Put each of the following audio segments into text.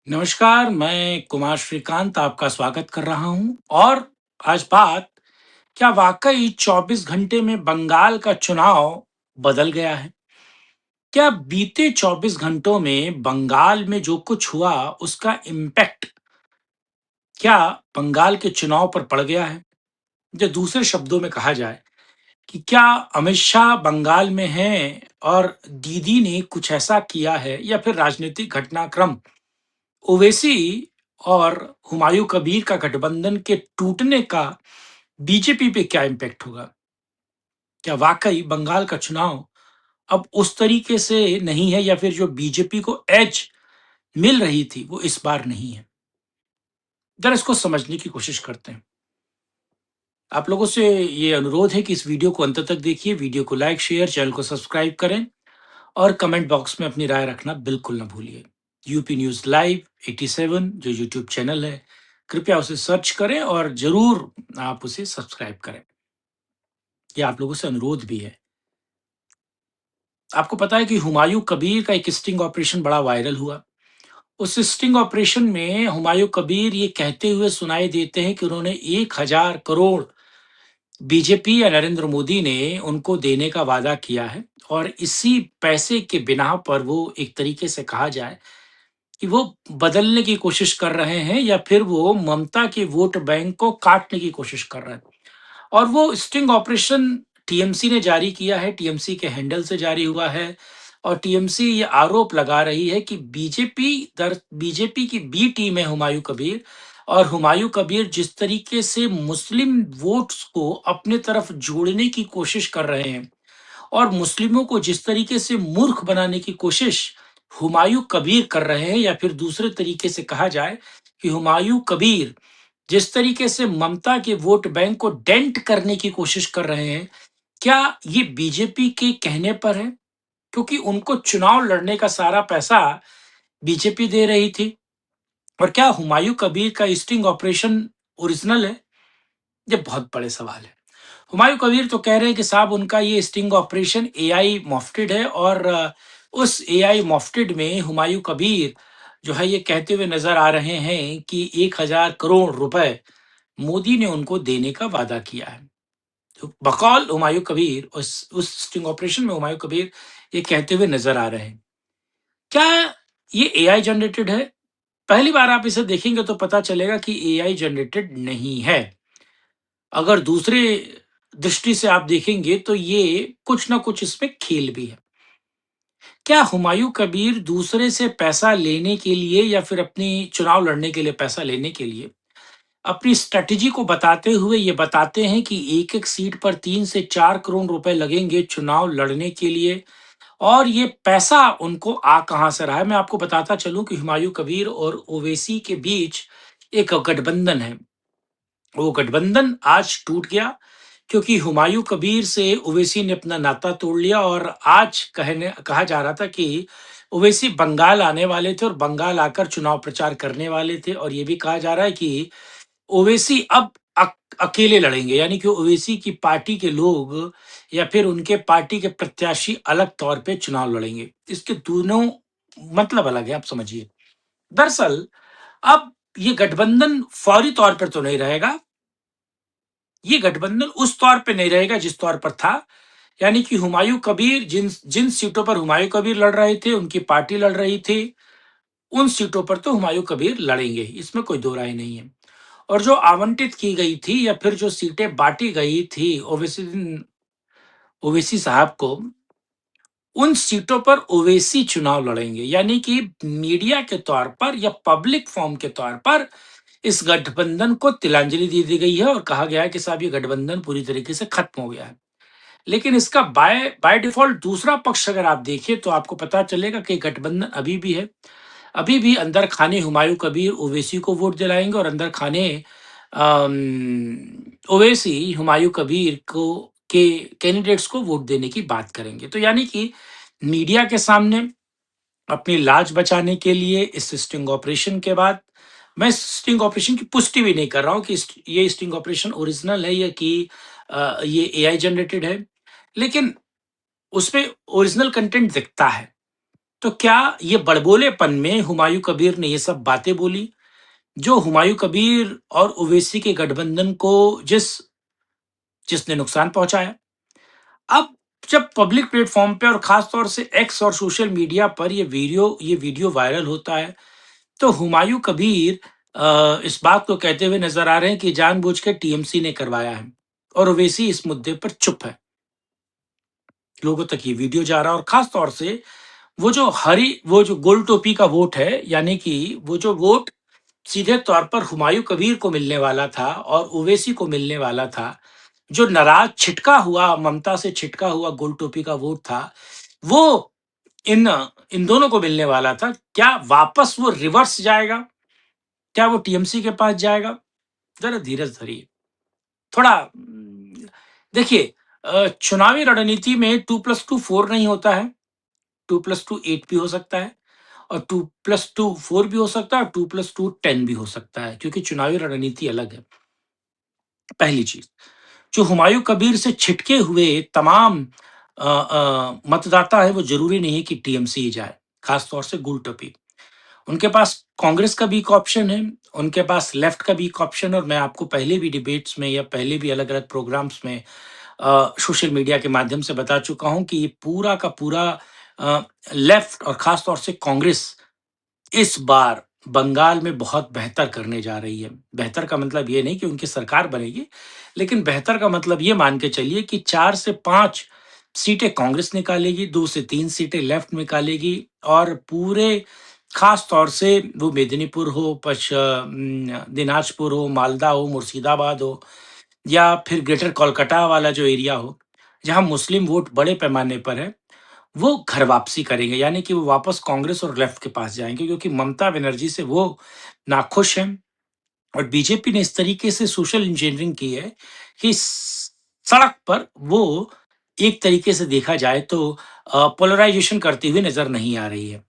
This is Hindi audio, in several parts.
नमस्कार, मैं कुमार श्रीकांत आपका स्वागत कर रहा हूँ और आज बात क्या वाक़ई 24 घंटे में बंगाल का चुनाव बदल गया है? क्या बीते 24 घंटों में बंगाल में जो कुछ हुआ उसका इम्पैक्ट क्या बंगाल के चुनाव पर पड़ गया है? या दूसरे शब्दों में कहा जाए कि क्या अमित शाह बंगाल में हैं और दीदी ने कुछ ऐसा किया है या फिर राजनीतिक घटनाक्रम ओवैसी और हुमायूं कबीर का गठबंधन के टूटने का बीजेपी पे क्या इम्पैक्ट होगा? क्या वाकई बंगाल का चुनाव अब उस तरीके से नहीं है या फिर जो बीजेपी को एज मिल रही थी वो इस बार नहीं है? जरा इसको समझने की कोशिश करते हैं। आप लोगों से ये अनुरोध है कि इस वीडियो को अंत तक देखिए, वीडियो को लाइक, शेयर, चैनल को सब्सक्राइब करें और कमेंट बॉक्स में अपनी राय रखना बिल्कुल ना भूलिए। यूपी न्यूज़ लाइव 87 जो यूट्यूब चैनल है, कृपया उसे सर्च करें और ज़रूर आप उसे सब्सक्राइब करें। ये आप लोगों से अनुरोध भी है। आपको पता है कि हुमायूं कबीर का एक स्टिंग ऑपरेशन बड़ा वायरल हुआ। उस स्टिंग ऑपरेशन में हुमायूं कबीर ये कहते हुए सुनाई देते हैं कि उन्होंने 1000 करोड़ बीजेपी या नरेंद्र मोदी ने उनको देने का वादा किया है और इसी पैसे के बिना पर वो एक तरीके से कहा जाए कि वो बदलने की कोशिश कर रहे हैं या फिर वो ममता के वोट बैंक को काटने की कोशिश कर रहे हैं। और वो स्टिंग ऑपरेशन टीएमसी ने जारी किया है, टीएमसी के हैंडल से जारी हुआ है और टीएमसी ये आरोप लगा रही है कि बीजेपी की बी टीम है हुमायूं कबीर और हुमायूं कबीर जिस तरीके से मुस्लिम वोट्स को अपने तरफ जोड़ने की कोशिश कर रहे हैं और मुस्लिमों को जिस तरीके से मूर्ख बनाने की कोशिश हुमायूं कबीर कर रहे हैं या फिर दूसरे तरीके से कहा जाए कि हुमायूं कबीर जिस तरीके से ममता के वोट बैंक को डेंट करने की कोशिश कर रहे हैं, क्या ये बीजेपी के कहने पर है? क्योंकि उनको चुनाव लड़ने का सारा पैसा बीजेपी दे रही थी और क्या हुमायूं कबीर का स्टिंग ऑपरेशन ओरिजिनल है? ये बहुत बड़े सवाल है। हुमायूं कबीर तो कह रहे हैं कि साहब उनका ये स्टिंग ऑपरेशन एआई मॉफ्टेड है और उस एआई मॉफ्टेड में हुमायूं कबीर जो है ये कहते हुए नजर आ रहे हैं कि 1000 करोड़ रुपए मोदी ने उनको देने का वादा किया है। तो बकौल हुमायूं कबीर उस स्टिंग ऑपरेशन में हुमायूं कबीर ये कहते हुए नजर आ रहे हैं। क्या ये एआई जनरेटेड है? पहली बार आप इसे देखेंगे तो पता चलेगा कि एआई जनरेटेड नहीं है। अगर दूसरे दृष्टि से आप देखेंगे तो ये कुछ ना कुछ इसमें खेल भी है। क्या हुमायूं कबीर दूसरे से पैसा लेने के लिए या फिर अपनी चुनाव लड़ने के लिए पैसा लेने के लिए अपनी स्ट्रेटजी को बताते हुए ये बताते हैं कि एक-एक सीट पर 3 से 4 करोड़ रुपए लगेंगे चुनाव लड़ने के लिए और ये पैसा उनको आ कहाँ से रहा है? मैं आपको बताता चलूँ कि हुमायूं कबीर और ओवैसी के बीच एक गठबंधन है। वो गठबंधन आज टूट गया क्योंकि हुमायूं कबीर से ओवैसी ने अपना नाता तोड़ लिया और आज कहने कहा जा रहा था कि ओवैसी बंगाल आने वाले थे और बंगाल आकर चुनाव प्रचार करने वाले थे और ये भी कहा जा रहा है कि ओवैसी अब अकेले लड़ेंगे यानी कि ओवैसी की पार्टी के लोग या फिर उनके पार्टी के प्रत्याशी अलग तौर पे चुनाव लड़ेंगे। इसके दोनों मतलब अलग है, आप समझिए। दरअसल अब ये गठबंधन फौरी तौर पर तो नहीं रहेगा, ये गठबंधन उस तौर पे नहीं रहेगा जिस तौर पर था। यानी कि हुमायूं कबीर जिन जिन सीटों पर हुमायूं कबीर लड़ रहे थे, उनकी पार्टी लड़ रही थी, उन सीटों पर तो हुमायूं कबीर लड़ेंगे, इसमें कोई दो राय नहीं है। और जो आवंटित की गई थी या फिर जो सीटें बांटी गई थी ओवैसी साहब को, उन सीटों पर ओवैसी चुनाव लड़ेंगे। यानी कि मीडिया के तौर पर या पब्लिक फॉर्म के तौर पर इस गठबंधन को तिलांजलि दे दी गई है और कहा गया है कि साहब ये गठबंधन पूरी तरीके से खत्म हो गया है। लेकिन इसका बाय बाय डिफॉल्ट दूसरा पक्ष अगर आप देखिए तो आपको पता चलेगा कि गठबंधन अभी भी है। अभी भी अंदर खाने हुमायूं कबीर ओवैसी को वोट दिलाएंगे और अंदर खाने ओवैसी हुमायूं कबीर को के कैंडिडेट्स को वोट देने की बात करेंगे। तो यानी कि मीडिया के सामने अपनी लाज बचाने के लिए इस स्टिंग ऑपरेशन के बाद मैं इस स्टिंग ऑपरेशन की पुष्टि भी नहीं कर रहा हूँ कि ये स्टिंग ऑपरेशन ओरिजिनल है या कि ये एआई जनरेटेड है, लेकिन उसमें ओरिजिनल कंटेंट दिखता है। तो क्या ये बड़बोलेपन में हुमायूं कबीर ने ये सब बातें बोली, जो हुमायूं कबीर और ओवैसी के गठबंधन को जिसने नुकसान पहुंचाया? अब जब पब्लिक प्लेटफॉर्म पे और खास तौर से एक्स और सोशल मीडिया पर ये वीडियो वायरल होता है, तो हुमायूं कबीर इस बात को कहते हुए नजर आ रहे हैं कि जानबूझ के टीएमसी ने करवाया है और ओवैसी इस मुद्दे पर चुप है। लोगों तक ये वीडियो जा रहा है और खास तौर से वो जो गोल टोपी का वोट है, यानी कि वो जो वोट सीधे तौर पर हुमायूं कबीर को मिलने वाला था और ओवैसी को मिलने वाला था, जो नाराज छिटका हुआ ममता से छिटका हुआ गोल टोपी का वोट था, वो इन इन दोनों को मिलने वाला था। क्या वापस वो रिवर्स जाएगा? क्या वो टीएमसी के पास जाएगा? जरा धीरज धरिए। थोड़ा देखिए, चुनावी रणनीति में 2+2 4 नहीं होता है, 2+2 8 भी हो सकता है और 2+2 4 भी हो सकता है और 2+2 10 भी हो सकता है, क्योंकि चुनावी रणनीति अलग है। पहली चीज, जो हुमायूं कबीर से छिटके हुए तमाम मतदाता है, वो जरूरी नहीं है कि टीएमसी ही जाए, खास तौर से गुलटपी। उनके पास कांग्रेस का भी एक ऑप्शन है, उनके पास लेफ्ट का भी एक ऑप्शन है, और मैं आपको पहले भी डिबेट्स में या पहले भी अलग अलग प्रोग्राम्स में सोशल मीडिया के माध्यम से बता चुका हूं कि ये पूरा का पूरा लेफ्ट और खास तौर से कांग्रेस इस बार बंगाल में बहुत बेहतर करने जा रही है। बेहतर का मतलब ये नहीं कि उनकी सरकार बनेगी, लेकिन बेहतर का मतलब ये मान के चलिए कि 4 से 5 सीटें कांग्रेस निकालेगी, 2 से 3 सीटें लेफ्ट निकालेगी, और पूरे खास तौर से वो मेदिनीपुर हो, दिनाजपुर हो, मालदा हो, मुर्शिदाबाद हो, या फिर ग्रेटर कोलकाता वाला जो एरिया हो, जहाँ मुस्लिम वोट बड़े पैमाने पर है, वो घर वापसी करेंगे, यानी कि वो वापस कांग्रेस और लेफ्ट के पास जाएंगे, क्योंकि ममता बनर्जी से वो नाखुश हैं। और बीजेपी ने इस तरीके से सोशल इंजीनियरिंग की है कि सड़क पर वो एक तरीके से देखा जाए तो पोलराइजेशन करती हुई नजर नहीं आ रही है।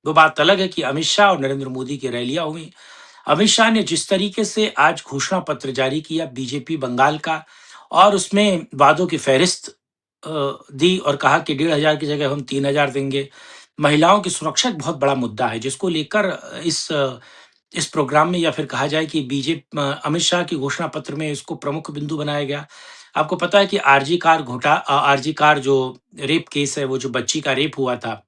वो बात अलग है कि अमित शाह और नरेंद्र मोदी की रैलियां हुई। अमित शाह ने जिस तरीके से आज घोषणा पत्र जारी किया बीजेपी बंगाल का, और उसमें वादों की फहरिस्त दी और कहा कि 1,500 की जगह हम 3,000 देंगे। महिलाओं की सुरक्षा एक बहुत बड़ा मुद्दा है, जिसको लेकर इस प्रोग्राम में, या फिर कहा जाए कि अमित शाह की घोषणा पत्र में इसको प्रमुख बिंदु बनाया गया। आपको पता है कि आरजी कार जो रेप केस है, वो जो बच्ची का रेप हुआ था,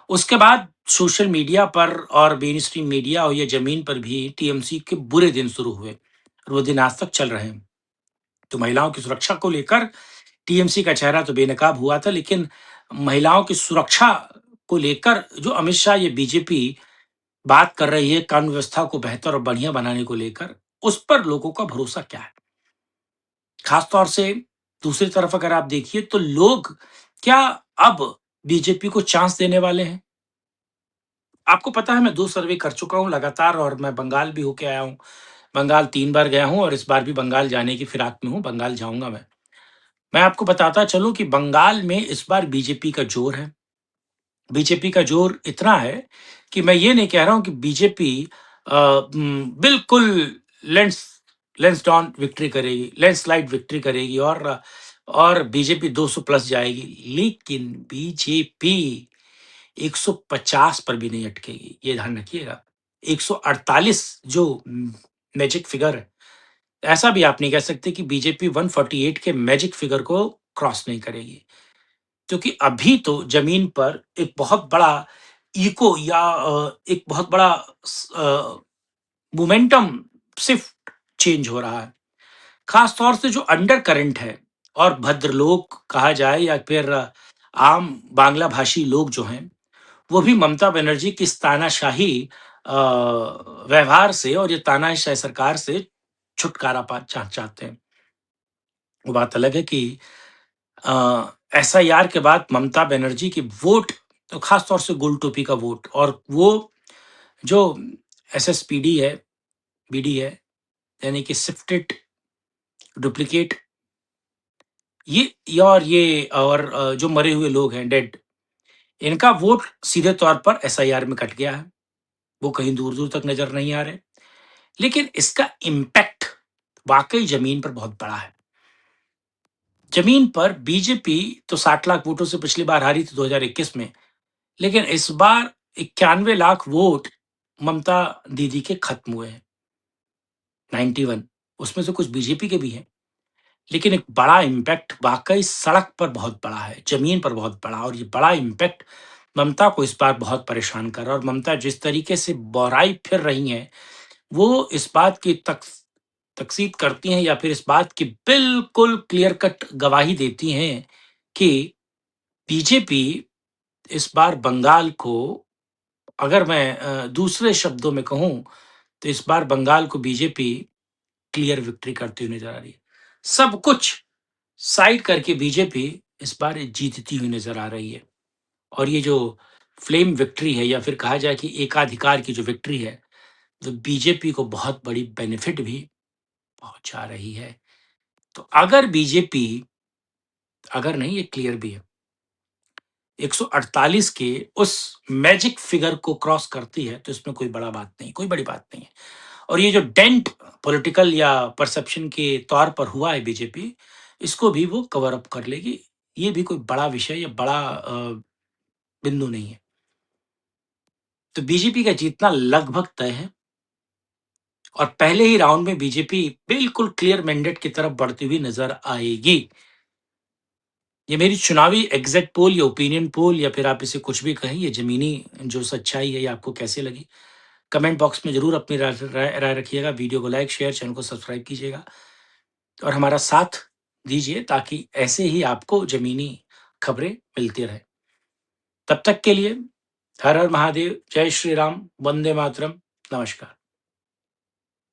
उसके बाद सोशल मीडिया पर और मेन स्ट्रीम मीडिया और ये जमीन पर भी टीएमसी के बुरे दिन शुरू हुए और वो दिन आज तक चल रहे हैं। तो महिलाओं की सुरक्षा को लेकर टीएमसी का चेहरा तो बेनकाब हुआ था, लेकिन महिलाओं की सुरक्षा को लेकर जो अमित शाह, ये बीजेपी बात कर रही है कानून व्यवस्था को बेहतर और बढ़िया बनाने को लेकर, उस पर लोगों का भरोसा क्या है? खास तौर से दूसरी तरफ अगर आप देखिए तो लोग क्या अब बीजेपी को चांस देने वाले हैं? आपको पता है मैं 2 सर्वे कर चुका हूँ लगातार, और मैं बंगाल भी होके आया हूँ। बंगाल 3 बार गया हूँ और इस बार भी बंगाल जाने की फिराक में हूँ, बंगाल जाऊँगा मैं। मैं आपको बताता चलूँ कि बंगाल में इस बार बीजेपी का जोर है। बीजेपी का जोर इतना है कि मैं ये नहीं कह रहा हूँ कि बीजेपी बिल्कुल लेंस लेंस डाउन विक्ट्री करेगी, लैंडस्लाइड विक्ट्री करेगी और बीजेपी 200 प्लस जाएगी, लेकिन बीजेपी 150 पर भी नहीं अटकेगी, ये ध्यान रखिएगा। 148 जो मैजिक फिगर है, ऐसा भी आप नहीं कह सकते कि बीजेपी 148 के मैजिक फिगर को क्रॉस नहीं करेगी, क्योंकि अभी तो जमीन पर एक बहुत बड़ा इको या एक बहुत बड़ा मोमेंटम शिफ्ट चेंज हो रहा है। खास तौर से जो अंडर करंट है और भद्रलोक कहा जाए या फिर आम बांग्ला भाषी लोग जो हैं, वो भी ममता बनर्जी की इस तानाशाही व्यवहार से और ये तानाशाही सरकार से छुटकारा चाहते हैं। वो बात अलग है कि एसआईआर के बाद ममता बनर्जी की वोट, तो खास तौर से गोल टोपी का वोट, और वो जो एसएसपीडी है, बीडी है, यानी कि शिफ्टेड डुप्लीकेट, ये जो मरे हुए लोग हैं डेड, इनका वोट सीधे तौर पर एसआईआर में कट गया है। वो कहीं दूर दूर तक नजर नहीं आ रहे, लेकिन इसका इम्पैक्ट वाकई जमीन पर बहुत बड़ा है। जमीन पर बीजेपी तो 60 लाख वोटों से पिछली बार हारी थी 2021 में, लेकिन इस बार 91 लाख वोट ममता दीदी के खत्म हुए हैं, 91, उसमें से कुछ बीजेपी के भी हैं। लेकिन एक बड़ा इम्पैक्ट वाक़ई सड़क पर बहुत बड़ा है, ज़मीन पर बहुत बड़ा, और ये बड़ा इम्पैक्ट ममता को इस बार बहुत परेशान कर रहा है। और ममता जिस तरीके से बौराई फिर रही हैं, वो इस बात की तकसीद करती हैं या फिर इस बात की बिल्कुल क्लियर कट गवाही देती हैं कि बीजेपी इस बार बंगाल को, अगर मैं दूसरे शब्दों में कहूँ, तो इस बार बंगाल को बीजेपी क्लियर विक्ट्री करती हुई नज़र आ रही है। सब कुछ साइड करके बीजेपी इस बार जीतती हुई नज़र आ रही है। और ये जो फ्लेम विक्ट्री है, या फिर कहा जाए कि एकाधिकार की जो विक्ट्री है, तो बीजेपी को बहुत बड़ी बेनिफिट भी पहुँचा रही है। तो अगर बीजेपी, अगर नहीं, ये क्लियर भी है, 148 के उस मैजिक फिगर को क्रॉस करती है, तो इसमें कोई बड़ा बात नहीं, कोई बड़ी बात नहीं है। और ये जो डेंट पॉलिटिकल या परसेप्शन के तौर पर हुआ है बीजेपी, इसको भी वो कवर अप कर लेगी। ये भी कोई बड़ा विषय या बड़ा बिंदु नहीं है। तो बीजेपी का जीतना लगभग तय है, और पहले ही राउंड में बीजेपी बिल्कुल क्लियर मैंडेट की तरफ बढ़ती हुई नजर आएगी। ये मेरी चुनावी एग्जिट पोल या ओपिनियन पोल, या फिर आप इसे कुछ भी कहें, ये ज़मीनी जो सच्चाई है, ये आपको कैसे लगी? कमेंट बॉक्स में ज़रूर अपनी राय रखिएगा। वीडियो को लाइक, शेयर, चैनल को सब्सक्राइब कीजिएगा और हमारा साथ दीजिए, ताकि ऐसे ही आपको ज़मीनी खबरें मिलती रहें। तब तक के लिए हर हर महादेव, जय श्री राम, वंदे मातरम, नमस्कार।